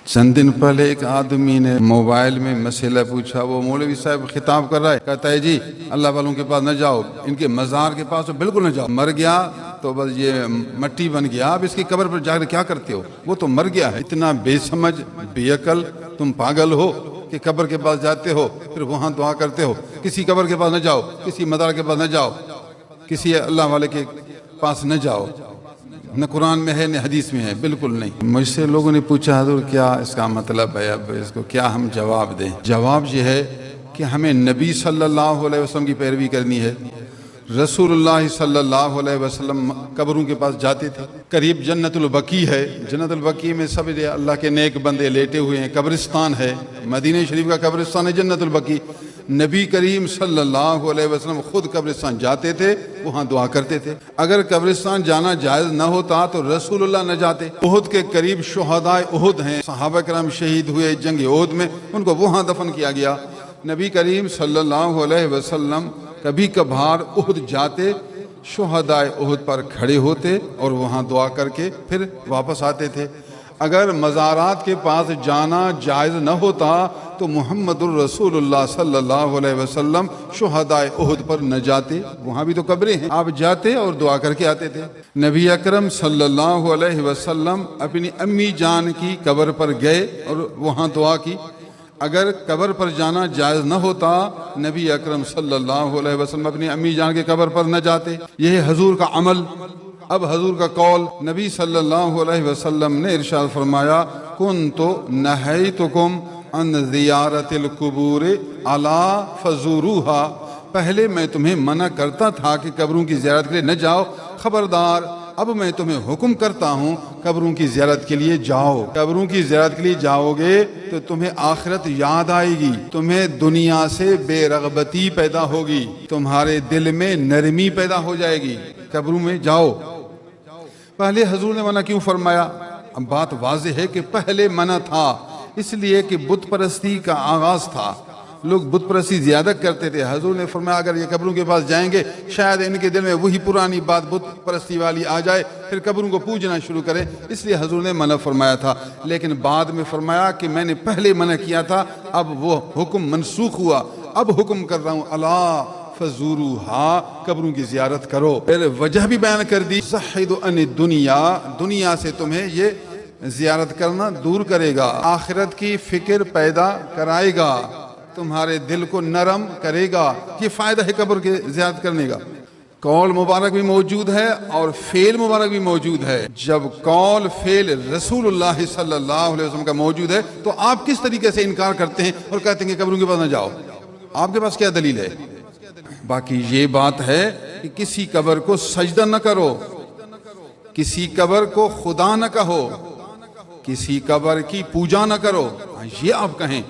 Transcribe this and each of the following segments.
چند دن پہلے ایک آدمی نے موبائل میں مسئلہ پوچھا، وہ مولوی صاحب خطاب کر رہا ہے، کہتا ہے جی اللہ والوں کے پاس نہ جاؤ، ان کے مزار کے پاس بالکل نہ جاؤ، مر گیا تو بس یہ مٹی بن گیا، اب اس کی قبر پر جا کر کیا کرتے ہو، وہ تو مر گیا ہے۔ اتنا بے سمجھ بے عقل تم پاگل ہو کہ قبر کے پاس جاتے ہو پھر وہاں دعا کرتے ہو۔ کسی قبر کے پاس نہ جاؤ، کسی مزار کے پاس نہ جاؤ، کسی اللہ والے کے پاس نہ جاؤ، نہ قرآن میں ہے نہ حدیث میں ہے، بالکل نہیں۔ مجھ سے لوگوں نے پوچھا حضور کیا اس کا مطلب ہے، اب اس کو کیا ہم جواب دیں؟ جواب یہ ہے کہ ہمیں نبی صلی اللہ علیہ وسلم کی پیروی کرنی ہے۔ رسول اللہ صلی اللہ علیہ وسلم قبروں کے پاس جاتے تھے۔ قریب جنت البقیع ہے، جنت البقیع میں سب اللہ کے نیک بندے لیٹے ہوئے ہیں، قبرستان ہے، مدینہ شریف کا قبرستان ہے جنت البقیع۔ نبی کریم صلی اللہ علیہ وسلم خود قبرستان جاتے تھے، وہاں دعا کرتے تھے۔ اگر قبرستان جانا جائز نہ ہوتا تو رسول اللہ نہ جاتے۔ احد کے قریب شہدائے احد ہیں، صحابہ کرام شہید ہوئے جنگ احد میں، ان کو وہاں دفن کیا گیا۔ نبی کریم صلی اللہ علیہ وسلم کبھی کبھار احد جاتے، شہدائے احد پر کھڑے ہوتے اور وہاں دعا کر کے پھر واپس آتے تھے۔ اگر مزارات کے پاس جانا جائز نہ ہوتا تو محمد الرسول اللہ صلی اللہ علیہ وسلم شہدائے احد پر نہ جاتے، وہاں بھی تو قبریں ہیں، آپ جاتے اور دعا کر کے آتے تھے۔ نبی اکرم صلی اللہ علیہ وسلم اپنی امی جان کی قبر پر گئے اور وہاں دعا کی۔ اگر قبر پر جانا جائز نہ ہوتا نبی اکرم صلی اللہ علیہ وسلم اپنی امی جان کے قبر پر نہ جاتے۔ یہ حضور کا عمل۔ اب حضور کا قول، نبی صلی اللہ علیہ وسلم نے ارشاد فرمایا، کنت نہیتکم عن زیارت القبور الا فزوروها، پہلے میں تمہیں منع کرتا تھا کہ قبروں کی زیارت کے لیے نہ جاؤ، خبردار اب میں تمہیں حکم کرتا ہوں قبروں کی زیارت کے لیے جاؤ۔ قبروں کی زیارت کے لیے جاؤ گے تو تمہیں آخرت یاد آئے گی، تمہیں دنیا سے بے رغبتی پیدا ہوگی، تمہارے دل میں نرمی پیدا ہو جائے گی، قبروں میں جاؤ۔ پہلے حضور نے منع کیوں فرمایا؟ اب بات واضح ہے کہ پہلے منع تھا، اس لیے کہ بت پرستی کا آغاز تھا، لوگ بت پرستی زیادہ کرتے تھے۔ حضور نے فرمایا اگر یہ قبروں کے پاس جائیں گے شاید ان کے دل میں وہی پرانی بات بت پرستی والی آ جائے، پھر قبروں کو پوجنا شروع کریں، اس لیے حضور نے منع فرمایا تھا۔ لیکن بعد میں فرمایا کہ میں نے پہلے منع کیا تھا، اب وہ حکم منسوخ ہوا، اب حکم کر رہا ہوں الا فزوروہا، قبروں کی زیارت کرو۔ پھر وجہ بھی بیان کر دی، زہد عن الدنیا، دنیا سے تمہیں یہ زیارت کرنا دور کرے گا، آخرت کی فکر پیدا کرائے گا، تمہارے دل کو نرم کرے گا، یہ فائدہ ہے قبر کے زیارت کرنے کا۔ قول مبارک بھی موجود ہے اور فعل مبارک بھی موجود ہے۔ جب قول فعل رسول اللہ صلی اللہ علیہ وسلم کا موجود ہے تو آپ کس طریقے سے انکار کرتے ہیں اور کہتے ہیں کہ قبروں کے پاس نہ جاؤ؟ آپ کے پاس کیا دلیل ہے؟ باقی یہ بات ہے کہ کسی قبر کو سجدہ نہ کرو، کسی قبر کو خدا نہ کہو، کسی قبر کی پوجا نہ کرو، یہ آپ کہیں۔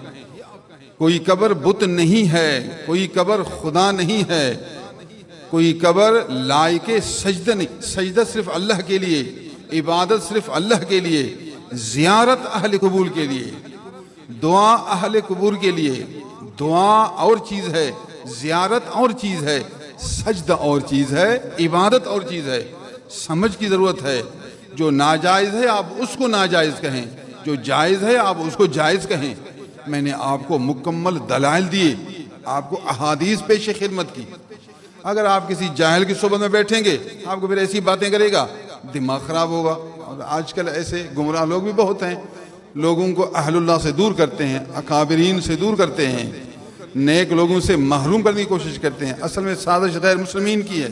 کوئی قبر بت نہیں ہے، کوئی قبر خدا نہیں ہے، کوئی قبر لائق سجدہ نہیں، سجدہ صرف اللہ کے لیے، عبادت صرف اللہ کے لیے، زیارت اہل قبول کے لیے، دعا اہل قبول کے لیے۔ دعا اور چیز ہے، زیارت اور چیز ہے، سجدہ اور چیز ہے، عبادت اور چیز ہے۔ سمجھ کی ضرورت ہے، جو ناجائز ہے آپ اس کو ناجائز کہیں، جو جائز ہے آپ اس کو جائز کہیں۔ میں نے آپ کو مکمل دلائل دیے، آپ کو احادیث پیش خدمت کی۔ اگر آپ کسی جاہل کی صحبت میں بیٹھیں گے آپ کو پھر ایسی باتیں کرے گا، دماغ خراب ہوگا۔ اور آج کل ایسے گمراہ لوگ بھی بہت ہیں، لوگوں کو اہل اللہ سے دور کرتے ہیں، اکابرین سے دور کرتے ہیں، نیک لوگوں سے محروم کرنے کی کوشش کرتے ہیں، اصل میں سازش غیر مسلمین کی ہے۔